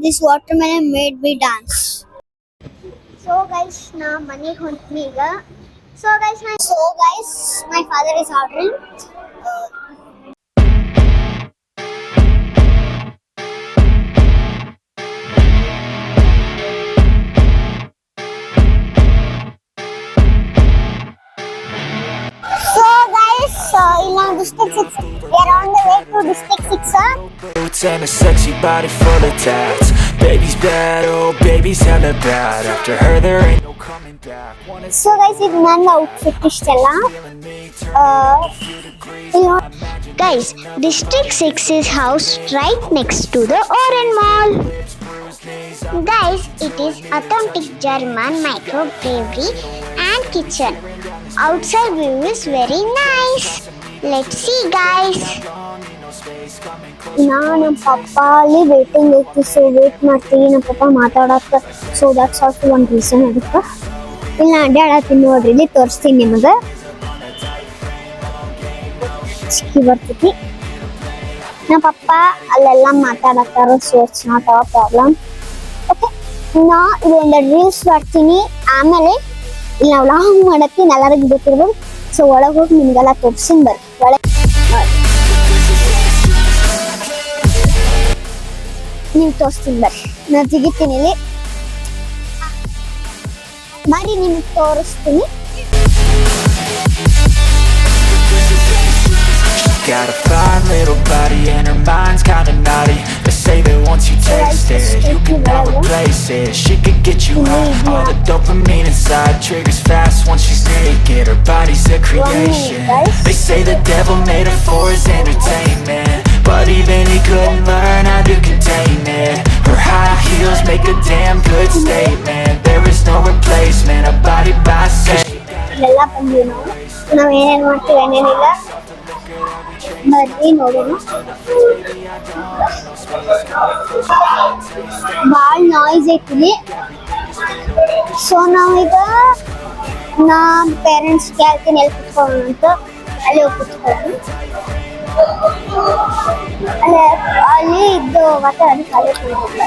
This watermelon made me dance. So guys, na money honti iga. So guys, my father is ordering. In District 6, we are on the way to District 6. Boots and a sexy body full of tats. Baby's bad, oh baby's hella bad. After her there ain't no coming back. So guys, ಇದು ನನ್ನ outfit ಇಷ್ಟೆಲ್ಲ. Guys, District 6 is housed right next to the Oren Mall. Guys, it is authentic German microbrewery and kitchen. Outside view is very nice. Let's see guys. ನಮ್ಮ ಪಪ್ಪ ಅಲ್ಲಿ waiting ಐತಿ, so wait ಮಾಡ್ತೀವಿ. ನಮ್ಮ ಪಪ್ಪ ಮಾತಾಡತ್ತ, so that's also ಒಂದು reason. ಅದಕ್ಕೆ ಇಲ್ಲಿ ನಾ ಅಡ್ಡಾಡತ್ತೀನಿ ನೋಡ್ರಿ, ಇಲ್ಲಿ ತೋರಿಸ್ತೀನಿ ನಿಮಗೆ. ಚಿಕ್ಕಿ ಬರ್ತೈತಿ. ನಮ್ಮ ಪಪ್ಪ ಅಲ್ಲೆಲ್ಲ ಮಾತಾಡತ್ತಾರ, so it's not our problem. Okay, ನಾ ಇದೊಂದು ರೀಲ್ಸ್ ಮಾಡ್ತೀನಿ, ಆಮೇಲೆ ಇಲ್ಲಿ ನಾವು ಲಾಂಗ್ ಮಾಡತ್ತೀನಿ, ಎಲ್ಲರಿಗೂ ಗೊತ್ತಿರ್ಬೋದು. ಸೊ ಒಳಗೆ ಹೋಗಿ ನಿಮ್ಗೆಲ್ಲ ತೋರಿಸಿನ್ ಬರ್ರಿ. ಒಳಗೆ ನೀವು ತೋರಿಸ್ತೀನಿ ಬರ್ರಿ, ನಾ ಜಿಗಿತೀನಿ ಇಲ್ಲಿ ಬರ್ರಿ, ನಿಮ್ಗೆ ತೋರಿಸ್ತೀನಿ. Got a fine little body and her mind's kinda naughty. They say that once you taste it, you can never replace it. She could get you high, all the dopamine inside triggers fast once she's naked. Her body's a creation. They say the devil made her for his entertainment, but even he couldn't learn how to contain it. Her high heels make a damn good statement. There is no replacement, a body by say. ಎಲ್ಲ ಬಂದ್ವಿ ನಾವು ಏನೇನು ಮಾಡ್ತೀವಿ ಏನೇನಿಲ್ಲ ಬರ್ರಿ ನೋಡೋಣ. ಭಾಳ noise ಐತಿಲಿ. So ನಾವೀಗ ನಮ್ಮ ಪೇರೆಂಟ್ಸ್ ಕೇಳ್ತೀನಿ ಎಲ್ಲಿ ಕುತ್ಕೊಳ್ಳೋಣ ಅಂತ. ಅಲ್ಲಿ ಹೋಗಿ ಕುತ್ಕೊಳ್ಳೋಣ. ಅಲ್ಲಿ ಇದ್ದು ವಾತಾವರಣ ಖಾಲಿ ಕುತ್ಕೊಳ್ಳೋಣ.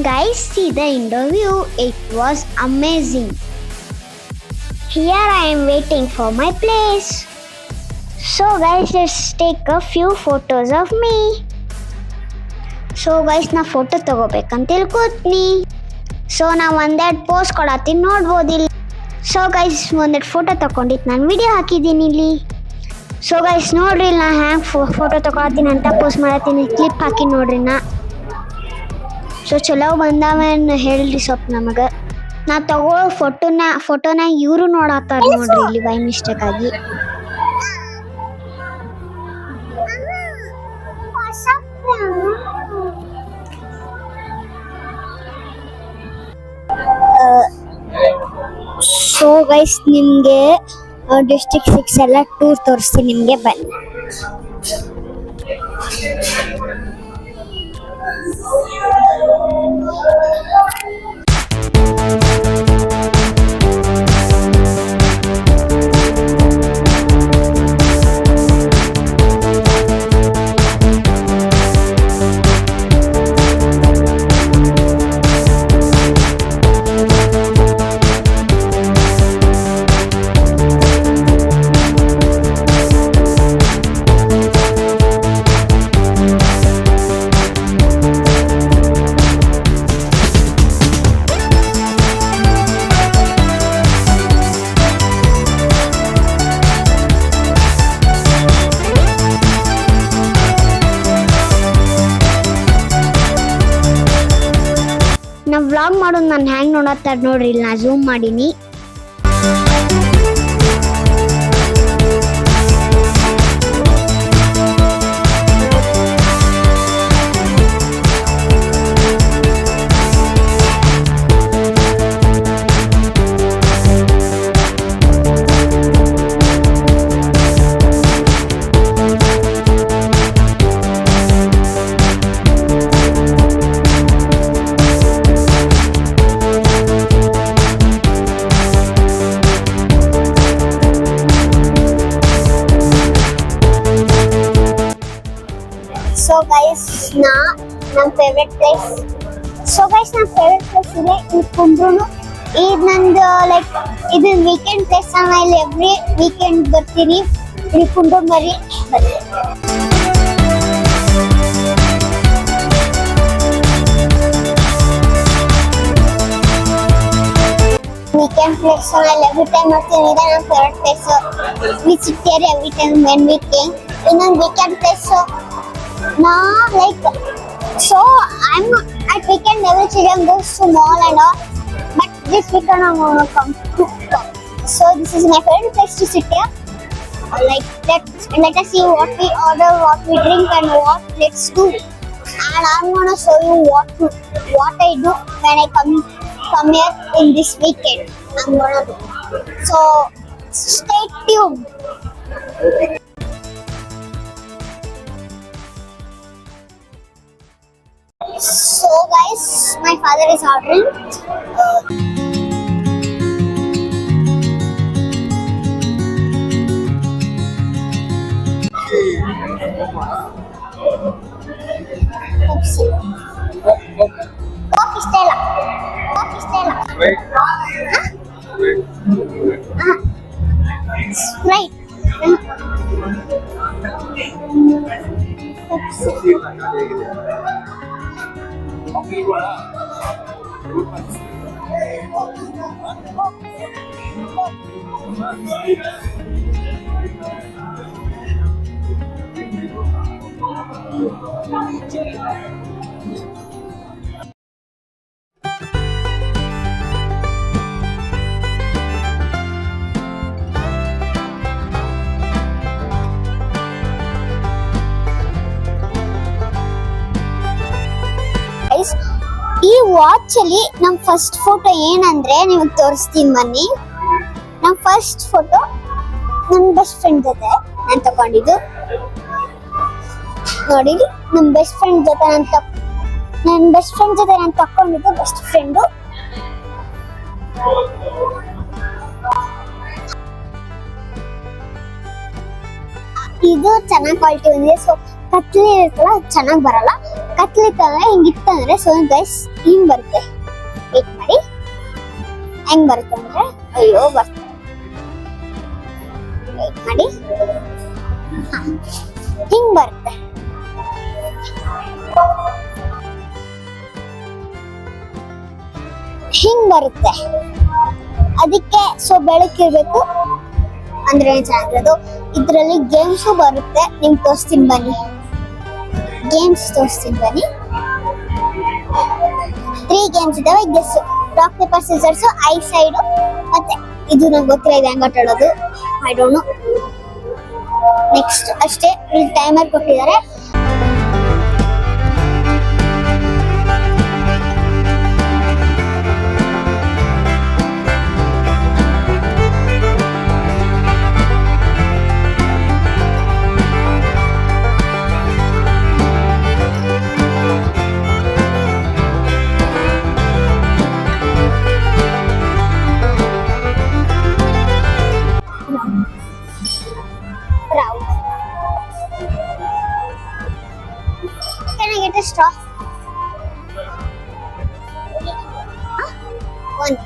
Guys, see the indoor view. It was amazing. Here I am waiting for my place. So guys, let's take a few photos of me. So guys, na photo ತಗೋಬೇಕಂತ ತಿಳ್ಕೊತೀನಿ. ಸೊ ನಾ ಒಂದೆರಡು ಪೋಸ್ ಕೊಡತ್ತೀನಿ, ನೋಡ್ಬೋದು ಇಲ್ಲಿ. ಸೊ ಗೈಸ್, ಒಂದೆರಡು photo ತಗೊಂಡಿತ್ತು, ನಾನು ವಿಡಿಯೋ ಹಾಕಿದ್ದೀನಿ ಇಲ್ಲಿ. ಸೊ ಗೈಸ್ ನೋಡ್ರಿ, ನಾ ಹ್ಯಾಂಗೆ ಫೋಟೋ ತಗೊಳತ್ತೀನಿ ಅಂತ ಪೋಸ್ಟ್ ಮಾಡತ್ತೀನಿ, ಕ್ಲಿಪ್ ಹಾಕಿ ನೋಡ್ರಿ. ಸೊ ಚಲೋ ಬಂದಾವೇನು ಹೇಳ್ರಿ ಸ್ವಲ್ಪ ನಮಗೆ. ನಾ ತಗೋ ಫೋಟೋನ ಇವರು ನೋಡತ್ತಾರ ನೋಡ್ರಿ ಇಲ್ಲಿ ಬೈ ಮಿಸ್ಟೇಕ್ ಆಗಿ. ಸೊ ಗೈಸ್, ನಿಮಗೆ ಡಿಸ್ಟ್ರಿಕ್ಟ್ 6 ಎಲ್ಲ ಟೂರ್ ತೋರಿಸ್ತೀನಿ ನಿಮಗೆ, ಬನ್ನಿ. ನಾ ವ್ಲಾಗ್ ಮಾಡೋದು ನಾನು ಹ್ಯಾಂಗ್ ನೋಡತ್ತಾರ ನೋಡ್ರಿ, ಇಲ್ಲಿ ನಾ ಝೂಮ್ ಮಾಡೀನಿ. ಸೊ ಗೈಸ್ ನಮ್ಮ ಫೇವ್ರೆಟ್ ಪ್ಲೇಸ್. ಸೊ ಗೈಸ್ ನನ್ನ ಫೇವ್ರೆಟ್ ಪ್ಲೇಸ್ ಇದೆ ಈ ಕುಂಬ್ರೂನು. ಇದು ನಂದು ಲೈಕ್ ಇದು ವೀಕೆಂಡ್ ಪ್ಲೇಸ್. ನಾನು ಇಲ್ಲಿ ಎವ್ರಿ ವೀಕೆಂಡ್ ಬರ್ತೀನಿ. ಇಲ್ಲಿ ಕುಂಬ್ರೂ ಬನ್ನಿ. Weekend place, so I every time ಬರ್ತೀನಿ. ಇದೆ ನನ್ನ favourite place. Visit here every time when we came. ಇನ್ನೊಂದು weekend place. So like so I'm at weekend every children goes to mall and all, but this weekend I'm gonna come to talk. So this is my favorite place to sit here. Like let us see what we order, what we drink, and what let's do. And I'm gonna show you what I do when I come here in this weekend. I'm gonna do. So stay tuned. So guys, my father is ordering. Pepsi. Coffee Stella. Right. Right. Pepsi. ಈ watch ಅಲ್ಲಿ ನಮ್ first photo ಏನಂದ್ರೆ ನಿಮಗೆ ತೋರಿಸ್ತೀನಿ ಬನ್ನಿ. ನಮ್ first photo ನನ್ನ best friend ಜೊತೆ ನಾನು ತಗೊಂಡಿದ್ದು. ನೋಡಿ, ನಮ್ ಬೆಸ್ಟ್ ಫ್ರೆಂಡ್ ಜೊತೆ ನನ್ನ ಬೆಸ್ಟ್ ಫ್ರೆಂಡ್ ಜೊತೆ ನಾನು ತಗೊಂಡಿದ್ದು ಬೆಸ್ಟ್ ಫ್ರೆಂಡು. ಇದು ಚೆನ್ನಾಗಿ ಕ್ವಾಲಿಟಿ ಬಂದಿದೆ. ಸೊ ಕತ್ಲಿ ಇರುತ್ತಲ್ಲ ಚೆನ್ನಾಗಿ ಬರಲ್ಲ. ಕತ್ಲಿ ಹಿಂಗಿತ್ತಂದ್ರೆ ಸೊ ಗೈಸ್ ಹಿಂಗ್ ಬರುತ್ತೆ. ವೇಟ್ ಮಾಡಿ, ಹೆಂಗ್ ಬರುತ್ತೆ ಅಂದ್ರೆ ಅಯ್ಯೋ ಬರ್ತದೆ. ವೇಟ್ ಮಾಡಿ, ಹಿಂಗ್ ಬರುತ್ತೆ. ಹಿಂಗ್ ಬರುತ್ತೆ. ಅದಕ್ಕೆ ಸೊ ಬೆಳಕಿರ್ಬೇಕು ಅಂದ್ರೆ ಚೆನ್ನಾಗಿರೋದು. ಇದ್ರಲ್ಲಿ ಗೇಮ್ಸು ಬರುತ್ತೆ. ನಿಮ್ಗೆ ತೋರಿಸ್ತೀನಿ ಬನ್ನಿ. ಗೇಮ್ಸ್ ತೋರಿಸ್ತೀನಿ ಬನ್ನಿ. 3 ಗೇಮ್ಸ್ ಇದಾವೆ. Guess, rock paper scissors, I said, ಮತ್ತೆ ಇದು ನಂಗೆ ಗೊತ್ತಿಲ್ಲ ಇದು ಹೆಂಗ್ ಆಟ ಆಡೋದು. I don't know. ನೆಕ್ಸ್ಟ್ ಅಷ್ಟೇ. ಇಲ್ಲಿ ಟೈಮರ್ ಕೊಟ್ಟಿದ್ದಾರೆ. Can I get a straw? One.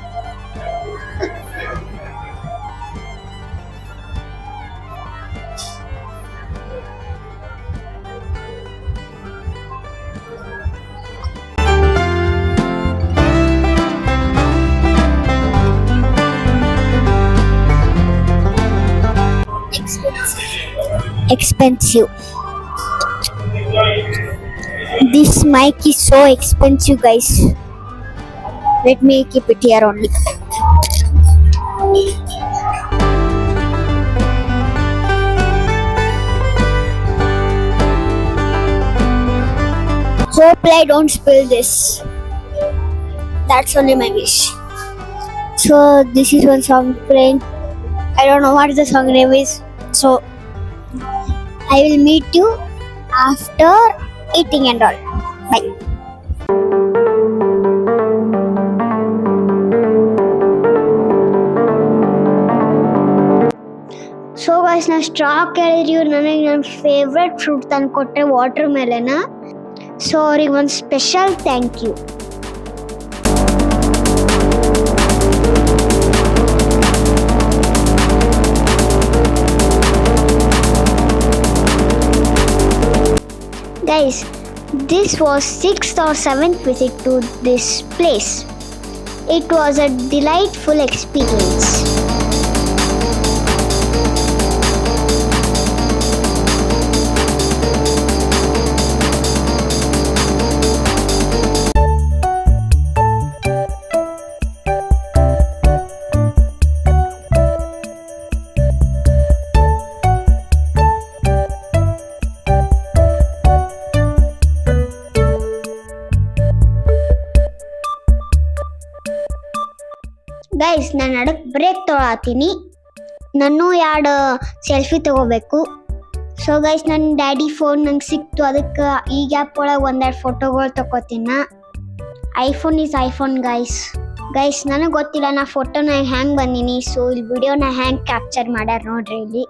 Expensive. This mic is so expensive, guys. Let me keep it here only. Hope I don't spill this. That's only my wish. So this is one song playing. I don't know what the song name is. So I will meet you after eating and all. Bye. So guys, guys ನಾ straw ಕೇಳಿದ್ರಿ ನನಗೆ ನನ್ನ favourite fruit ತಂದು ಕೊಟ್ಟರೆ water ಮೇಲೆನ. So ಅವ್ರಿಗೆ ಒಂದು special thank you. Guys, this was 6th or 7th visit to this place. It was a delightful experience. Guys ನಾನು ಅದಕ್ಕೆ ಬ್ರೇಕ್ ತೊಗೊಳತ್ತೀನಿ. ನಾನು 2 ಸೆಲ್ಫಿ ತೊಗೋಬೇಕು. ಸೊ ಗೈಸ್ ನನ್ನ ಡ್ಯಾಡಿ ಫೋನ್ ನಂಗೆ ಸಿಕ್ತು, ಅದಕ್ಕೆ ಈ ಗ್ಯಾಪ್ ಒಳಗೆ 1-2 ಫೋಟೋಗಳು ತೊಗೋತೀನಿ. ಐಫೋನ್ ಈಸ್ ಐಫೋನ್ ಗೈಸ್ ನನಗೆ ಗೊತ್ತಿಲ್ಲ ನಾ ಫೋಟೋನ ಹ್ಯಾಂಗೆ ಬಂದೀನಿ. ಸೊ ಇಲ್ಲಿ ವಿಡಿಯೋನ ಹ್ಯಾಂಗೆ ಕ್ಯಾಪ್ಚರ್ ಮಾಡ್ಯಾರ ನೋಡ್ರಿ. ಇಲ್ಲಿ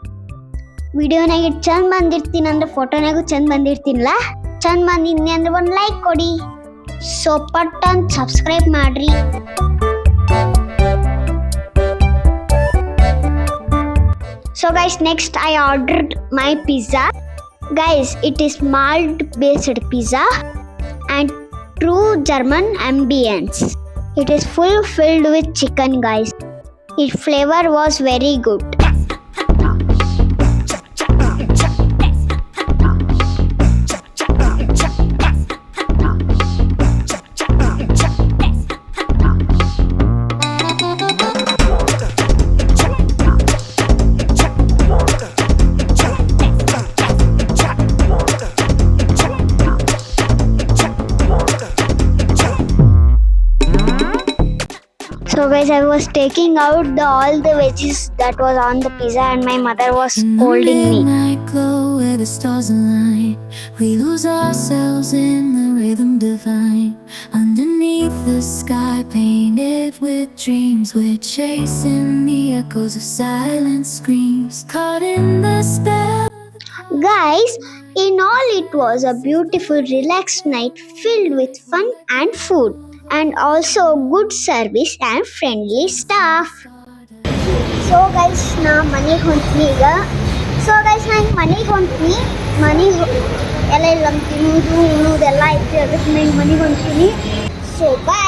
ವಿಡಿಯೋನಾಗ ಇಟ್ಟು ಚಂದ ಬಂದಿರ್ತೀನಿ ಅಂದ್ರೆ ಫೋಟೋನಾಗೂ ಚಂದ ಬಂದಿರ್ತೀನಲ್ಲ. ಚಂದ ಬಂದಿದ್ನಿ ಅಂದ್ರೆ ಒಂದು ಲೈಕ್ ಕೊಡಿ. ಸೊ ಪಟ್ ಅಂತ ಸಬ್ಸ್ಕ್ರೈಬ್ ಮಾಡ್ರಿ. So guys, next I ordered my pizza. Guys, it is malt based pizza and true German ambience. It is full filled with chicken guys. Its flavor was very good. So guys, I was taking out all the veggies that was on the pizza and my mother was scolding me. Night glow where the stars align. We lose ourselves in the rhythm divine. Underneath the sky painted with dreams, we're chasing the echoes of silent screams. Caught in the spell. Guys, in all it was a beautiful relaxed night filled with fun and food. And also good service and friendly staff. So guys, ನಾ ಮನೆಗೆ ಹೊಂಟ್ನಿ ಈಗ. So guys ನಾನು ಮನೆಗೆ ಹೊಂಟ್ನಿ. ಎಲ್ಲ ಇಲ್ಲಿ ನಮ್ಮ ತಿನ್ನೋದು ಉಣ್ಣೋದೆಲ್ಲ ಐತಿ, ಅದಕ್ಕೆ ನಾನು ಮನೆಗೆ ಹೊಂಟ್ತೀನಿ. So bye.